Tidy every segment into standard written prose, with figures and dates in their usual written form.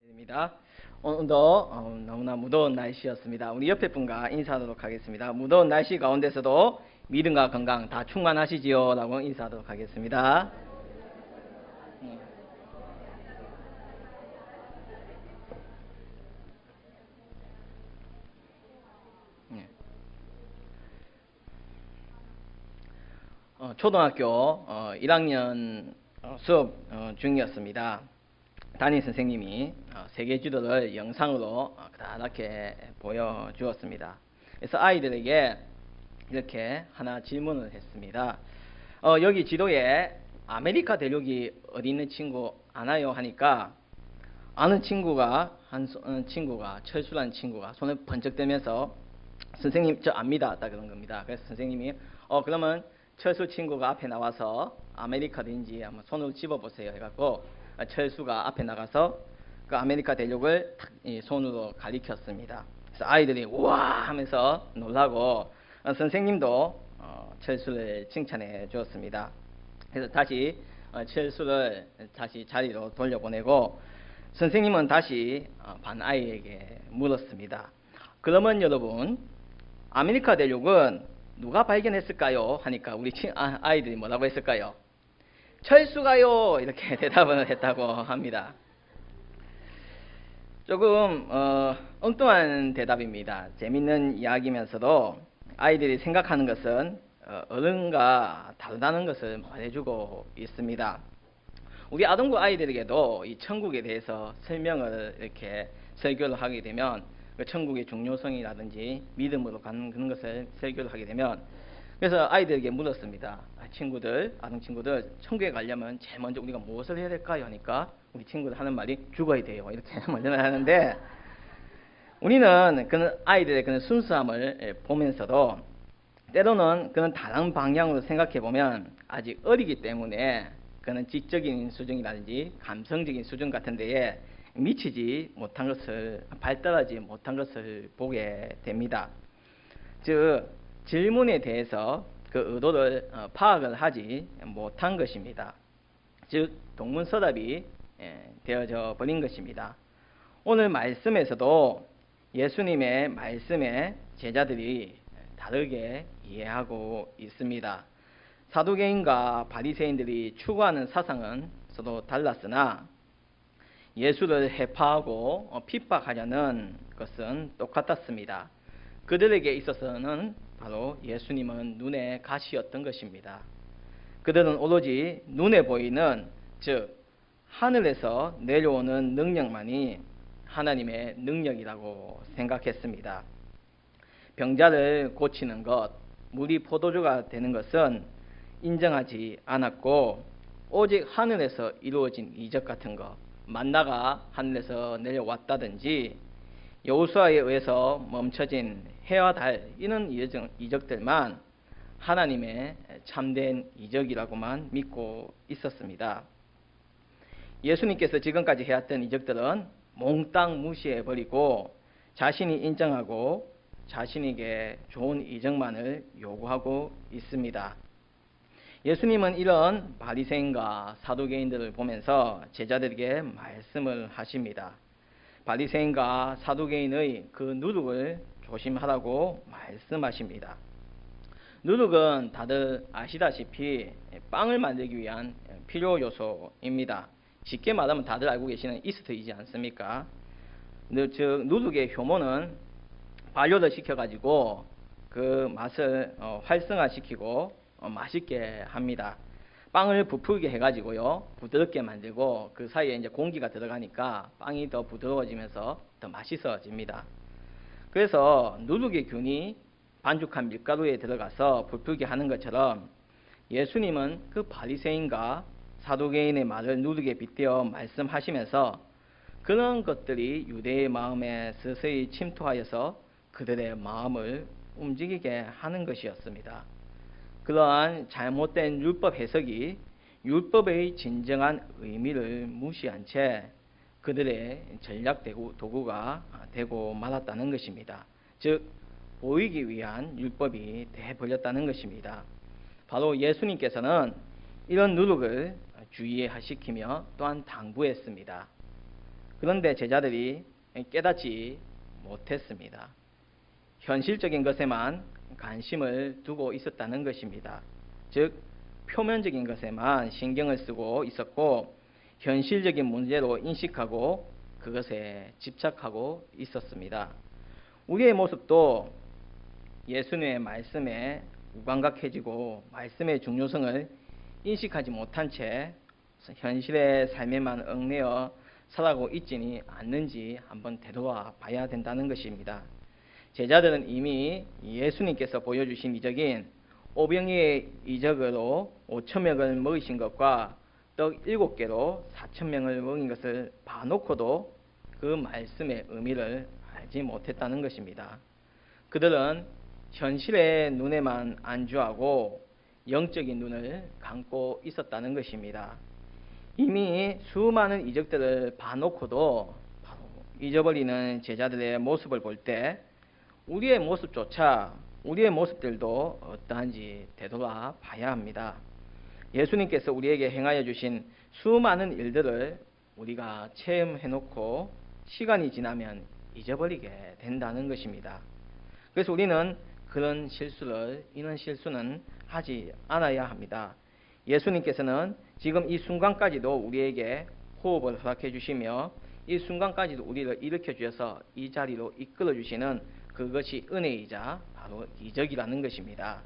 입니다. 오늘도 너무나 무더운 날씨였습니다. 우리 옆에 분과 인사하도록 하겠습니다. 무더운 날씨 가운데서도 믿음과 건강 다 충만하시지요? 라고 인사하도록 하겠습니다. 네. 초등학교 1학년 수업 중이었습니다. 담임 선생님이 세계 지도를 영상으로 그렇게 보여주었습니다. 그래서 아이들에게 이렇게 하나 질문을 했습니다. 여기 지도에 아메리카 대륙이 어디 있는 친구 아나요? 하니까 아는 친구가 철수라는 친구가 손을 번쩍 대면서 선생님 저 압니다 딱 그런 겁니다. 그래서 선생님이 그러면 철수 친구가 앞에 나와서 아메리카 어딘지 한번 손으로 집어보세요 해갖고 철수가 앞에 나가서 그 아메리카 대륙을 손으로 가리켰습니다. 그래서 아이들이 우와 하면서 놀라고 선생님도 철수를 칭찬해 주었습니다. 그래서 다시 철수를 다시 자리로 돌려보내고 선생님은 다시 반 아이에게 물었습니다. 그러면 여러분 아메리카 대륙은 누가 발견했을까요? 하니까 우리 아이들이 뭐라고 했을까요? 철수가요 이렇게 대답을 했다고 합니다. 조금 엉뚱한 대답입니다. 재밌는 이야기면서도 아이들이 생각하는 것은 어른과 다르다는 것을 말해주고 있습니다. 우리 아동부 아이들에게도 이 천국에 대해서 설명을 이렇게 설교를 하게 되면 그 천국의 중요성이라든지 믿음으로 가는 그런 것을 설교를 하게 되면 그래서 아이들에게 물었습니다. 아동 친구들 천국에 가려면 제일 먼저 우리가 무엇을 해야 될까요? 하니까 우리 친구들 하는 말이 죽어야 돼요. 이렇게 먼저 하는데 우리는 그런 아이들의 그런 순수함을 보면서도 때로는 그런 다른 방향으로 생각해 보면 아직 어리기 때문에 그런 지적인 수준이라든지 감성적인 수준 같은 데에 미치지 못한 것을 발달하지 못한 것을 보게 됩니다. 즉 질문에 대해서 그 의도를 파악을 하지 못한 것입니다. 즉 동문서답이 되어져 버린 것입니다. 오늘 말씀에서도 예수님의 말씀에 제자들이 다르게 이해하고 있습니다. 사두개인과 바리새인들이 추구하는 사상은 서로 달랐으나 예수를 해파하고 핍박하려는 것은 똑같았습니다. 그들에게 있어서는 바로 예수님은 눈의 가시였던 것입니다. 그들은 오로지 눈에 보이는 즉 하늘에서 내려오는 능력만이 하나님의 능력이라고 생각했습니다. 병자를 고치는 것, 물이 포도주가 되는 것은 인정하지 않았고 오직 하늘에서 이루어진 이적 같은 것, 만나가 하늘에서 내려왔다든지 여호수아에 의해서 멈춰진 해와 달 이런 이적들만 하나님의 참된 이적이라고만 믿고 있었습니다. 예수님께서 지금까지 해왔던 이적들은 몽땅 무시해버리고 자신이 인정하고 자신에게 좋은 이적만을 요구하고 있습니다. 예수님은 이런 바리새인과 사두개인들을 보면서 제자들에게 말씀을 하십니다. 바리새인과 사두개인의 그 누룩을 조심하라고 말씀하십니다. 누룩은 다들 아시다시피 빵을 만들기 위한 필요 요소입니다. 쉽게 말하면 다들 알고 계시는 이스트이지 않습니까? 즉 누룩의 효모는 발효를 시켜가지고 그 맛을 활성화시키고 맛있게 합니다. 빵을 부풀게 해가지고요 부드럽게 만들고 그 사이에 이제 공기가 들어가니까 빵이 더 부드러워지면서 더 맛있어집니다. 그래서 누룩의 균이 반죽한 밀가루에 들어가서 부풀게 하는 것처럼 예수님은 그 바리새인과 사두개인의 말을 누룩에 빗대어 말씀하시면서 그런 것들이 유대의 마음에 서서히 침투하여서 그들의 마음을 움직이게 하는 것이었습니다. 그러한 잘못된 율법 해석이 율법의 진정한 의미를 무시한 채 그들의 전략 도구가 되고 말았다는 것입니다. 즉 보이기 위한 율법이 되어버렸다는 것입니다. 바로 예수님께서는 이런 누룩을 주의하시키며 또한 당부했습니다. 그런데 제자들이 깨닫지 못했습니다. 현실적인 것에만 관심을 두고 있었다는 것입니다. 즉 표면적인 것에만 신경을 쓰고 있었고 현실적인 문제로 인식하고 그것에 집착하고 있었습니다. 우리의 모습도 예수님의 말씀에 무감각해지고 말씀의 중요성을 인식하지 못한 채 현실의 삶에만 얽매여 살아가고 있지는 않는지 한번 되돌아 봐야 된다는 것입니다. 제자들은 이미 예수님께서 보여주신 이적인 오병이의 이적으로 5,000명을 먹이신 것과 떡 7개로 4,000명을 먹인 것을 봐놓고도 그 말씀의 의미를 알지 못했다는 것입니다. 그들은 현실의 눈에만 안주하고 영적인 눈을 감고 있었다는 것입니다. 이미 수많은 이적들을 봐놓고도 바로 잊어버리는 제자들의 모습을 볼 때 우리의 모습조차 우리의 모습들도 어떠한지 되돌아 봐야 합니다. 예수님께서 우리에게 행하여 주신 수많은 일들을 우리가 체험해놓고 시간이 지나면 잊어버리게 된다는 것입니다. 그래서 우리는 이런 실수는 하지 않아야 합니다. 예수님께서는 지금 이 순간까지도 우리에게 호흡을 허락해 주시며 이 순간까지도 우리를 일으켜 주셔서 이 자리로 이끌어 주시는 그것이 은혜이자 바로 이적이라는 것입니다.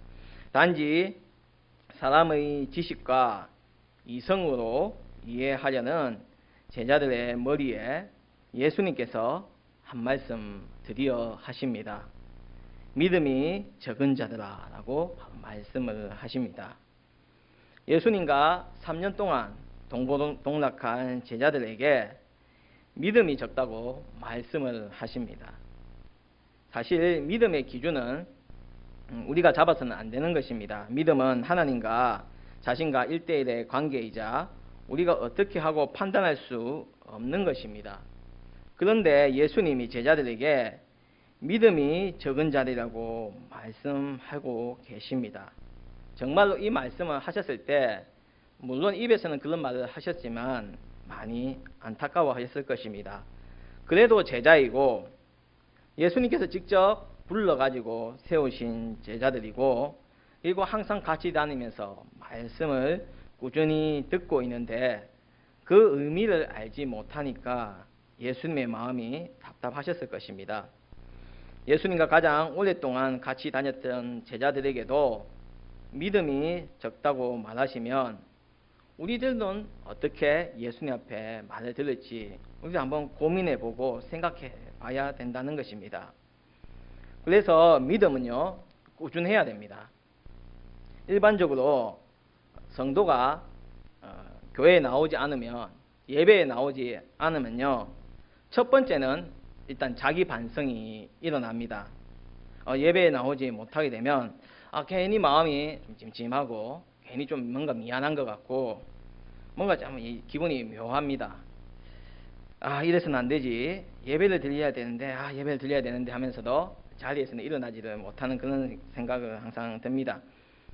단지 사람의 지식과 이성으로 이해하려는 제자들의 머리에 예수님께서 한 말씀 드디어 하십니다. 믿음이 적은 자들아 라고 말씀을 하십니다. 예수님과 3년 동안 동고동락한 제자들에게 믿음이 적다고 말씀을 하십니다. 사실 믿음의 기준은 우리가 잡아서는 안 되는 것입니다. 믿음은 하나님과 자신과 1대1의 관계이자 우리가 어떻게 하고 판단할 수 없는 것입니다. 그런데 예수님이 제자들에게 믿음이 적은 자리라고 말씀하고 계십니다. 정말로 이 말씀을 하셨을 때 물론 입에서는 그런 말을 하셨지만 많이 안타까워하셨을 것입니다. 그래도 제자이고 예수님께서 직접 불러가지고 세우신 제자들이고 그리고 항상 같이 다니면서 말씀을 꾸준히 듣고 있는데 그 의미를 알지 못하니까 예수님의 마음이 답답하셨을 것입니다. 예수님과 가장 오랫동안 같이 다녔던 제자들에게도 믿음이 적다고 말하시면 우리들은 어떻게 예수님 앞에 말을 들을지 우리도 한번 고민해보고 생각해 봐야 된다는 것입니다. 그래서 믿음은요 꾸준해야 됩니다. 일반적으로 성도가 교회에 나오지 않으면 예배에 나오지 않으면요 첫 번째는 일단 자기 반성이 일어납니다. 예배에 나오지 못하게 되면 괜히 마음이 좀 찜찜하고 괜히 좀 뭔가 미안한 것 같고 뭔가 좀 기분이 묘합니다. 이래서는 안 되지. 예배를 드려야 되는데 하면서도 자리에서는 일어나지를 못하는 그런 생각을 항상 듭니다.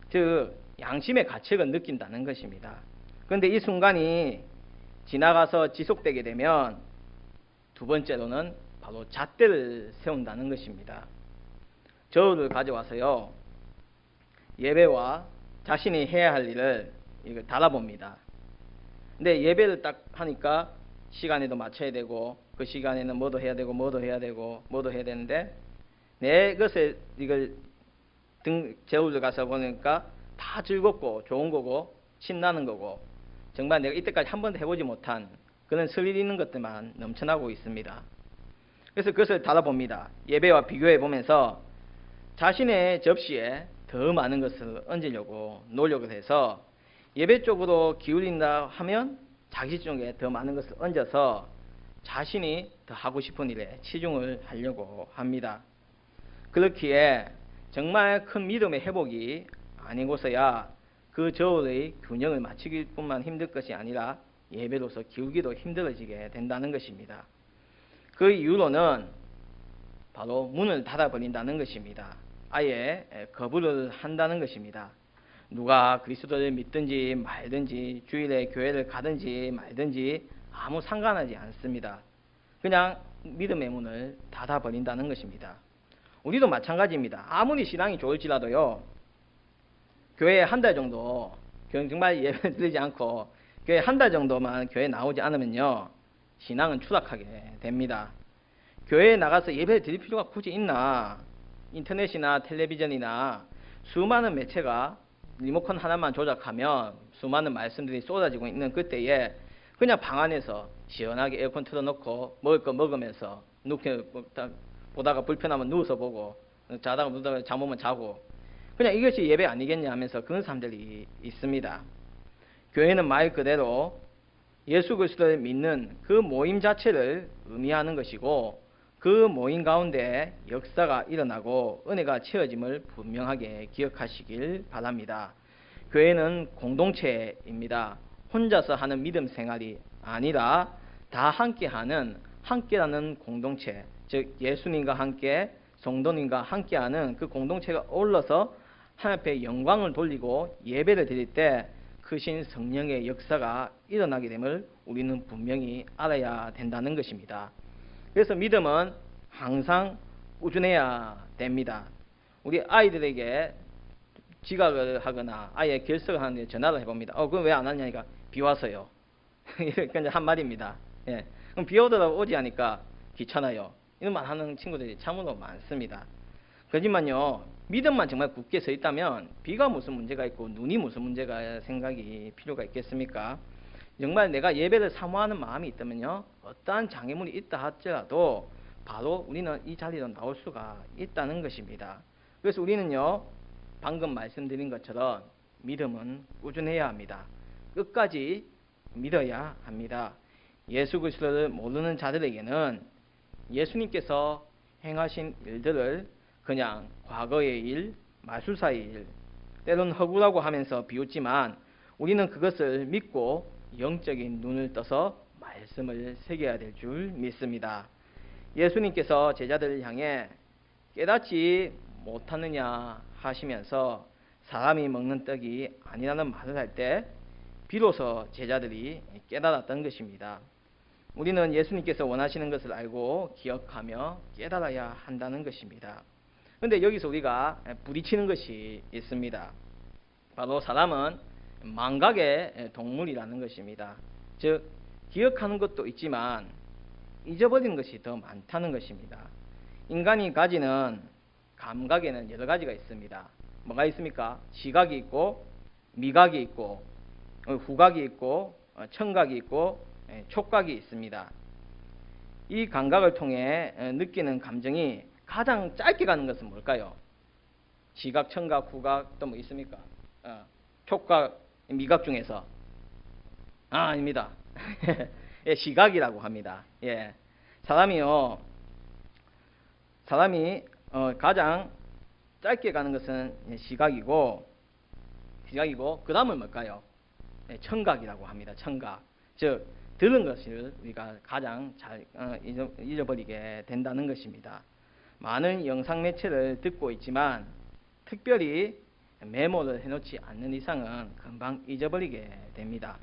즉 양심의 가책을 느낀다는 것입니다. 그런데 이 순간이 지나가서 지속되게 되면 두 번째로는 바로 잣대를 세운다는 것입니다. 저울을 가져와서요 예배와 자신이 해야 할 일을 이걸 달아봅니다. 근데 예배를 딱 하니까 시간에도 맞춰야 되고 그 시간에는 뭐도 해야 되는데 내 것에 이걸 저울을 가서 보니까 다 즐겁고 좋은 거고 신나는 거고 정말 내가 이때까지 한 번도 해보지 못한 그런 스릴 있는 것들만 넘쳐나고 있습니다. 그래서 그것을 달아봅니다. 예배와 비교해 보면서 자신의 접시에 더 많은 것을 얹으려고 노력을 해서 예배 쪽으로 기울인다 하면 자기 쪽에 더 많은 것을 얹어서 자신이 더 하고 싶은 일에 치중을 하려고 합니다. 그렇기에 정말 큰 믿음의 회복이 아니고서야 그 저울의 균형을 맞추기 뿐만 힘들 것이 아니라 예배로서 기울기도 힘들어지게 된다는 것입니다. 그 이유로는 바로 문을 닫아버린다는 것입니다. 아예 거부를 한다는 것입니다. 누가 그리스도를 믿든지 말든지 주일에 교회를 가든지 말든지 아무 상관하지 않습니다. 그냥 믿음의 문을 닫아버린다는 것입니다. 우리도 마찬가지입니다. 아무리 신앙이 좋을지라도요, 교회에 한 달 정도, 교회 정말 예배 드리지 않고 교회 한 달 정도만 교회 나오지 않으면요, 신앙은 추락하게 됩니다. 교회에 나가서 예배 드릴 필요가 굳이 있나? 인터넷이나 텔레비전이나 수많은 매체가 리모컨 하나만 조작하면 수많은 말씀들이 쏟아지고 있는 그때에 그냥 방 안에서 시원하게 에어컨 틀어놓고 먹을 거 먹으면서 보다가 불편하면 누워서 보고 자다가 누다가 잠 오면 자고 그냥 이것이 예배 아니겠냐 하면서 그런 사람들이 있습니다. 교회는 말 그대로 예수 그리스도를 믿는 그 모임 자체를 의미하는 것이고 그 모임 가운데 역사가 일어나고 은혜가 채워짐을 분명하게 기억하시길 바랍니다. 교회는 공동체입니다. 혼자서 하는 믿음 생활이 아니라 다 함께하는 함께라는 공동체, 즉 예수님과 함께 성도님과 함께하는 그 공동체가 어울러서 하나님 앞에 영광을 돌리고 예배를 드릴 때 크신 성령의 역사가 일어나게 됨을 우리는 분명히 알아야 된다는 것입니다. 그래서 믿음은 항상 꾸준해야 됩니다. 우리 아이들에게 지각을 하거나 아예 결석을 하는데 전화를 해봅니다. 그건 왜 안 왔냐니까 비 와서요. 이렇게 한 말입니다. 예. 그럼 비 오더라도 오지 하니까 귀찮아요. 이런 말 하는 친구들이 참으로 많습니다. 그렇지만요, 믿음만 정말 굳게 서 있다면 비가 무슨 문제가 있고 눈이 무슨 문제가 생각이 필요가 있겠습니까? 정말 내가 예배를 사모하는 마음이 있다면요, 어떠한 장애물이 있다 할지라도 바로 우리는 이 자리로 나올 수가 있다는 것입니다. 그래서 우리는요, 방금 말씀드린 것처럼 믿음은 꾸준해야 합니다. 끝까지 믿어야 합니다. 예수 그리스도를 모르는 자들에게는 예수님께서 행하신 일들을 그냥 과거의 일, 마술사의 일, 때론 허구라고 하면서 비웃지만 우리는 그것을 믿고 영적인 눈을 떠서 말씀을 새겨야 될 줄 믿습니다. 예수님께서 제자들을 향해 깨닫지 못하느냐 하시면서 사람이 먹는 떡이 아니라는 말을 할 때 비로소 제자들이 깨달았던 것입니다. 우리는 예수님께서 원하시는 것을 알고 기억하며 깨달아야 한다는 것입니다. 그런데 여기서 우리가 부딪히는 것이 있습니다. 바로 사람은 망각의 동물이라는 것입니다. 즉 기억하는 것도 있지만 잊어버리는 것이 더 많다는 것입니다. 인간이 가지는 감각에는 여러 가지가 있습니다. 뭐가 있습니까? 시각이 있고 미각이 있고 후각이 있고 청각이 있고 촉각이 있습니다. 이 감각을 통해 느끼는 감정이 가장 짧게 가는 것은 뭘까요? 시각, 청각, 후각 또 뭐 있습니까? 촉각, 미각 중에서 아닙니다. 예, 시각이라고 합니다. 예, 사람이 가장 짧게 가는 것은 시각이고 그 다음은 뭘까요? 네, 청각이라고 합니다. 청각, 즉 들은 것을 우리가 가장 잘 잊어버리게 된다는 것입니다. 많은 영상 매체를 듣고 있지만 특별히 메모를 해놓지 않는 이상은 금방 잊어버리게 됩니다.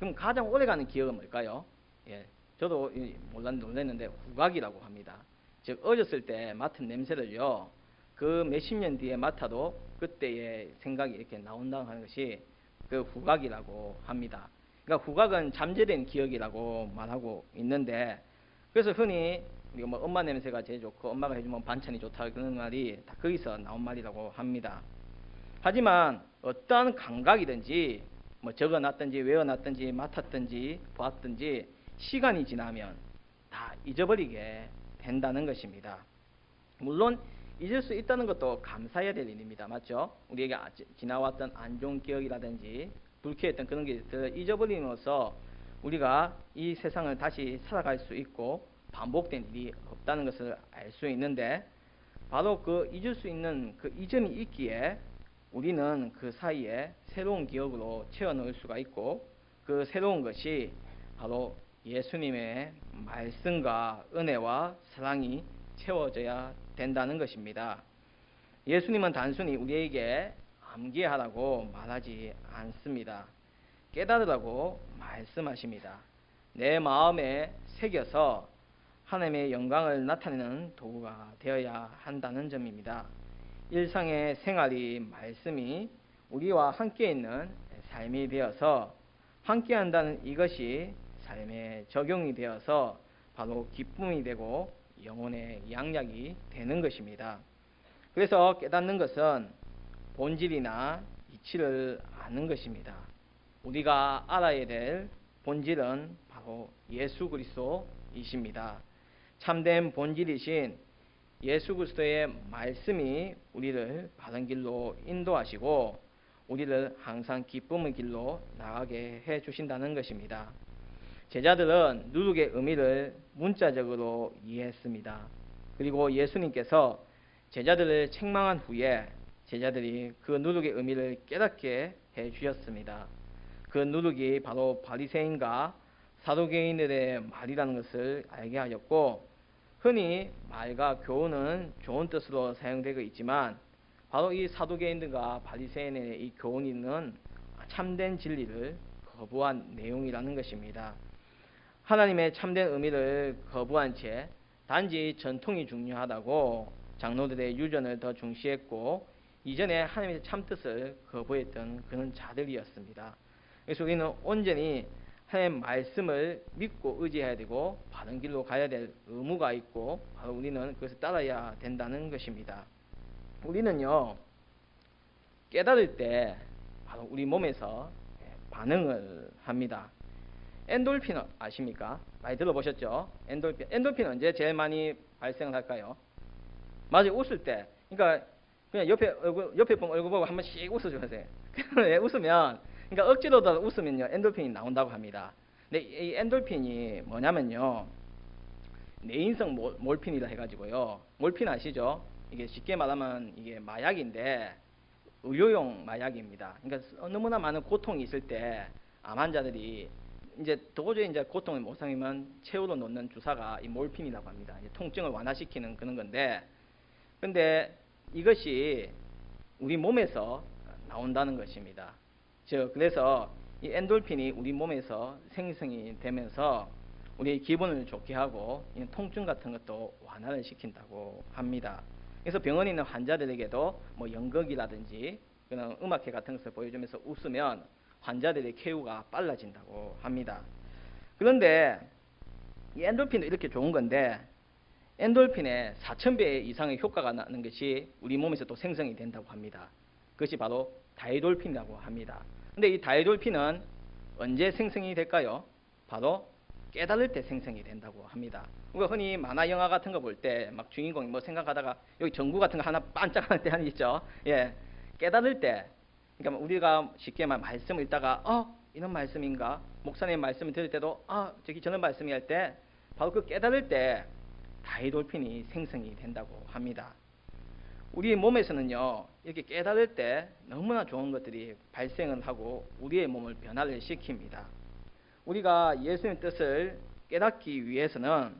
그럼 가장 오래가는 기억은 뭘까요? 예, 저도 놀랐는데 후각이라고 합니다. 즉 어렸을 때 맡은 냄새를요, 그 몇십 년 뒤에 맡아도 그때의 생각이 이렇게 나온다고 하는 것이 그 후각이라고 합니다. 그러니까 후각은 잠재된 기억이라고 말하고 있는데, 그래서 흔히 우리가 뭐 엄마 냄새가 제일 좋고 엄마가 해주면 반찬이 좋다 그런 말이 다 거기서 나온 말이라고 합니다. 하지만 어떠한 감각이든지 뭐 적어놨든지 외워놨든지 맡았든지 보았든지 시간이 지나면 다 잊어버리게 된다는 것입니다. 물론 잊을 수 있다는 것도 감사해야 될 일입니다. 맞죠? 우리에게 지나왔던 안 좋은 기억이라든지 불쾌했던 그런 것들을 잊어버림으로써 우리가 이 세상을 다시 살아갈 수 있고 반복된 일이 없다는 것을 알 수 있는데, 바로 그 잊을 수 있는 그 이점이 있기에 우리는 그 사이에 새로운 기억으로 채워넣을 수가 있고, 그 새로운 것이 바로 예수님의 말씀과 은혜와 사랑이 채워져야 된다는 것입니다. 예수님은 단순히 우리에게 암기하라고 말하지 않습니다. 깨달으라고 말씀하십니다. 내 마음에 새겨서 하나님의 영광을 나타내는 도구가 되어야 한다는 점입니다. 일상의 생활이 말씀이 우리와 함께 있는 삶이 되어서 함께 한다는 이것이 삶에 적용이 되어서 바로 기쁨이 되고 영혼의 양약이 되는 것입니다. 그래서 깨닫는 것은 본질이나 이치를 아는 것입니다. 우리가 알아야 될 본질은 바로 예수 그리스도이십니다. 참된 본질이신 예수 그리스도의 말씀이 우리를 바른 길로 인도하시고 우리를 항상 기쁨의 길로 나가게 해 주신다는 것입니다. 제자들은 누룩의 의미를 문자적으로 이해했습니다. 그리고 예수님께서 제자들을 책망한 후에 제자들이 그 누룩의 의미를 깨닫게 해 주셨습니다. 그 누룩이 바로 바리새인과 사두개인들의 말이라는 것을 알게 하였고, 흔히 말과 교훈은 좋은 뜻으로 사용되고 있지만 바로 이 사두개인들과 바리새인의 이 교훈은 참된 진리를 거부한 내용이라는 것입니다. 하나님의 참된 의미를 거부한 채 단지 전통이 중요하다고 장로들의 유전을 더 중시했고, 이전에 하나님의 참뜻을 거부했던 그런 자들이었습니다. 그래서 우리는 온전히 하나님의 말씀을 믿고 의지해야 되고 바른 길로 가야 될 의무가 있고, 바로 우리는 그것을 따라야 된다는 것입니다. 우리는요, 깨달을 때 바로 우리 몸에서 반응을 합니다. 엔돌핀 아십니까? 많이 들어보셨죠? 엔돌핀 언제 제일 많이 발생을 할까요? 맞아요, 웃을 때. 그러니까 그냥 옆에 분 얼굴 보고 한 번씩 웃어주세요. 웃으면, 그러니까 억지로도 웃으면요 엔돌핀이 나온다고 합니다. 근데 이 엔돌핀이 뭐냐면요, 내인성 몰핀이라 해가지고요. 몰핀 아시죠? 이게 쉽게 말하면 이게 마약인데 의료용 마약입니다. 그러니까 너무나 많은 고통이 있을 때 암 환자들이 이제 도저히 이제 고통을 못 참으면 최후로 놓는 주사가 이 몰핀이라고 합니다. 이제 통증을 완화시키는 그런 건데, 근데 이것이 우리 몸에서 나온다는 것입니다. 그래서 이 엔돌핀이 우리 몸에서 생성이 되면서 우리의 기분을 좋게 하고 통증 같은 것도 완화를 시킨다고 합니다. 그래서 병원에 있는 환자들에게도 뭐 연극이라든지 그런 음악회 같은 것을 보여주면서 웃으면 환자들의 쾌유가 빨라진다고 합니다. 그런데 이 엔돌핀도 이렇게 좋은 건데, 엔돌핀의 4000배 이상의 효과가 나는 것이 우리 몸에서 또 생성이 된다고 합니다. 그것이 바로 다이돌핀이라고 합니다. 근데 이 다이돌핀은 언제 생성이 될까요? 바로 깨달을 때 생성이 된다고 합니다. 우리가 흔히 만화 영화 같은 거 볼 때 막 주인공이 뭐 생각하다가 여기 전구 같은 거 하나 반짝하는 때 하나 있죠. 예, 깨달을 때. 그러니까 우리가 쉽게 말씀을 읽다가 이런 말씀인가? 목사님 말씀을 들을 때도 저기 저런 말씀이 할 때 바로 그 깨달을 때 다이돌핀이 생성이 된다고 합니다. 우리 몸에서는요, 이렇게 깨달을 때 너무나 좋은 것들이 발생을 하고 우리의 몸을 변화를 시킵니다. 우리가 예수님의 뜻을 깨닫기 위해서는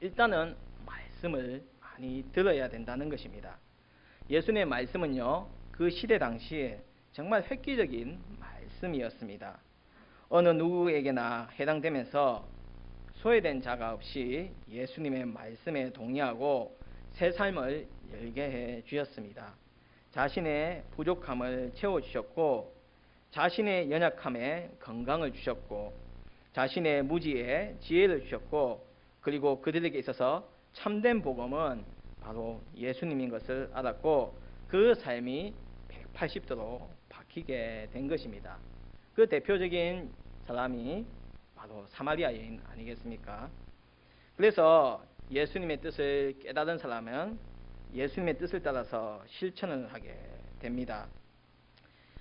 일단은 말씀을 많이 들어야 된다는 것입니다. 예수님의 말씀은요, 그 시대 당시에 정말 획기적인 말씀이었습니다. 어느 누구에게나 해당되면서 소외된 자가 없이 예수님의 말씀에 동의하고 새 삶을 열게 해 주셨습니다. 자신의 부족함을 채워주셨고, 자신의 연약함에 건강을 주셨고, 자신의 무지에 지혜를 주셨고, 그리고 그들에게 있어서 참된 복음은 바로 예수님인 것을 알았고, 그 삶이 180도로 바뀌게 된 것입니다. 그 대표적인 사람이 바로 사마리아 여인 아니겠습니까? 그래서 예수님의 뜻을 깨달은 사람은 예수님의 뜻을 따라서 실천을 하게 됩니다.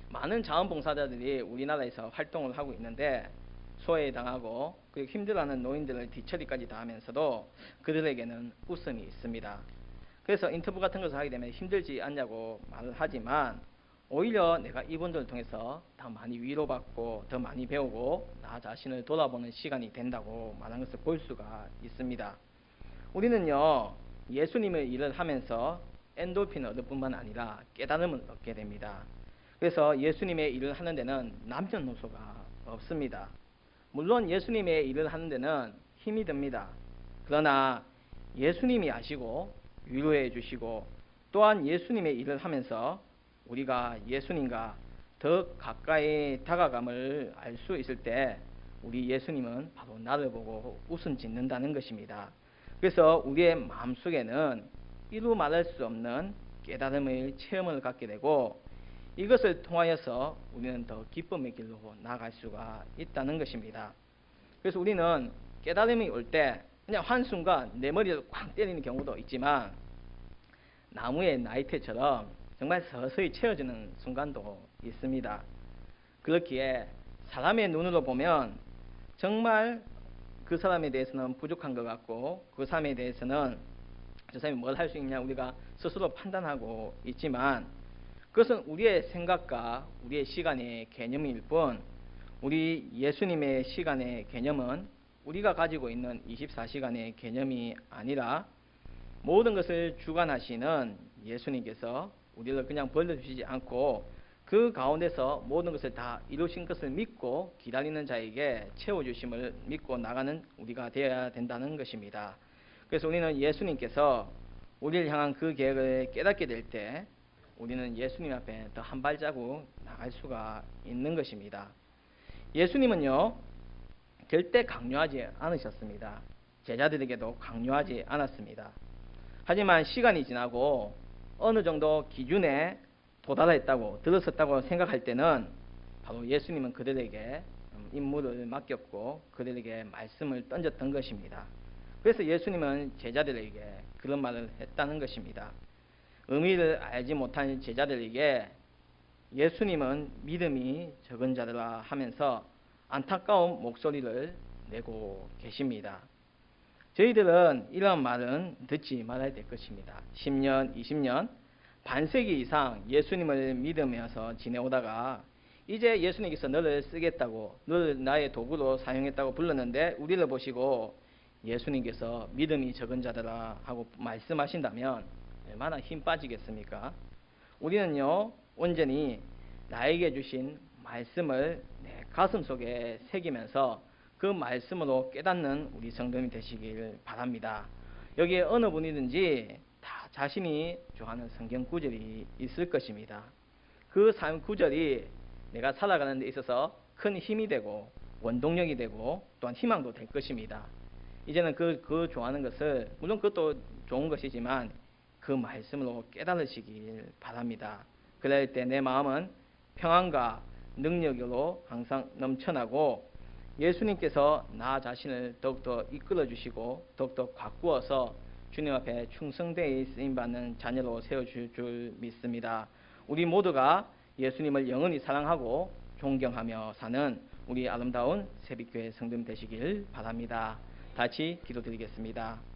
많은 자원봉사자들이 우리나라에서 활동을 하고 있는데, 소외당하고 그리고 힘들어하는 노인들을 뒤처리까지 다 하면서도 그들에게는 웃음이 있습니다. 그래서 인터뷰 같은 것을 하게 되면 힘들지 않냐고 말을 하지만, 오히려 내가 이분들을 통해서 더 많이 위로받고 더 많이 배우고 나 자신을 돌아보는 시간이 된다고 말하는 것을 볼 수가 있습니다. 우리는요, 예수님의 일을 하면서 엔돌핀을 얻을 뿐만 아니라 깨달음을 얻게 됩니다. 그래서 예수님의 일을 하는 데는 남녀노소가 없습니다. 물론 예수님의 일을 하는 데는 힘이 듭니다. 그러나 예수님이 아시고 위로해 주시고 또한 예수님의 일을 하면서 우리가 예수님과 더 가까이 다가감을 알 수 있을 때 우리 예수님은 바로 나를 보고 웃음 짓는다는 것입니다. 그래서 우리의 마음속에는 이루 말할 수 없는 깨달음의 체험을 갖게 되고 이것을 통하여서 우리는 더 기쁨의 길로 나아갈 수가 있다는 것입니다. 그래서 우리는 깨달음이 올 때 그냥 한순간 내 머리를 꽉 때리는 경우도 있지만 나무의 나이테처럼 정말 서서히 채워지는 순간도 있습니다. 그렇기에 사람의 눈으로 보면 정말 그 사람에 대해서는 부족한 것 같고 그 사람에 대해서는 저 사람이 뭘 할 수 있냐 우리가 스스로 판단하고 있지만 그것은 우리의 생각과 우리의 시간의 개념일 뿐 우리 예수님의 시간의 개념은 우리가 가지고 있는 24시간의 개념이 아니라 모든 것을 주관하시는 예수님께서 우리를 그냥 벌려주시지 않고 그 가운데서 모든 것을 다 이루신 것을 믿고 기다리는 자에게 채워주심을 믿고 나가는 우리가 되어야 된다는 것입니다. 그래서 우리는 예수님께서 우리를 향한 그 계획을 깨닫게 될 때 우리는 예수님 앞에 더 한 발자국 나갈 수가 있는 것입니다. 예수님은요 절대 강요하지 않으셨습니다. 제자들에게도 강요하지 않았습니다. 하지만 시간이 지나고 어느 정도 기준에 도달했다고 들었었다고 생각할 때는 바로 예수님은 그들에게 임무를 맡겼고 그들에게 말씀을 던졌던 것입니다. 그래서 예수님은 제자들에게 그런 말을 했다는 것입니다. 의미를 알지 못한 제자들에게 예수님은 믿음이 적은 자들아 하면서 안타까운 목소리를 내고 계십니다. 저희들은 이런 말은 듣지 말아야 될 것입니다. 10년, 20년, 반세기 이상 예수님을 믿으면서 지내오다가 이제 예수님께서 너를 쓰겠다고 너를 나의 도구로 사용했다고 불렀는데 우리를 보시고 예수님께서 믿음이 적은 자들아 하고 말씀하신다면 얼마나 힘 빠지겠습니까? 우리는요 온전히 나에게 주신 말씀을 내 가슴 속에 새기면서 그 말씀으로 깨닫는 우리 성도님이 되시길 바랍니다. 여기에 어느 분이든지 다 자신이 좋아하는 성경 구절이 있을 것입니다. 그 구절이 내가 살아가는 데 있어서 큰 힘이 되고 원동력이 되고 또한 희망도 될 것입니다. 이제는 그 좋아하는 것을 물론 그것도 좋은 것이지만 그 말씀으로 깨달으시길 바랍니다. 그럴 때 내 마음은 평안과 능력으로 항상 넘쳐나고 예수님께서 나 자신을 더욱더 이끌어 주시고 더욱더 가꾸어서 주님 앞에 충성되이 쓰임받는 자녀로 세워줄 줄 믿습니다. 우리 모두가 예수님을 영원히 사랑하고 존경하며 사는 우리 아름다운 새빛교회 성도님 되시길 바랍니다. 같이 기도드리겠습니다.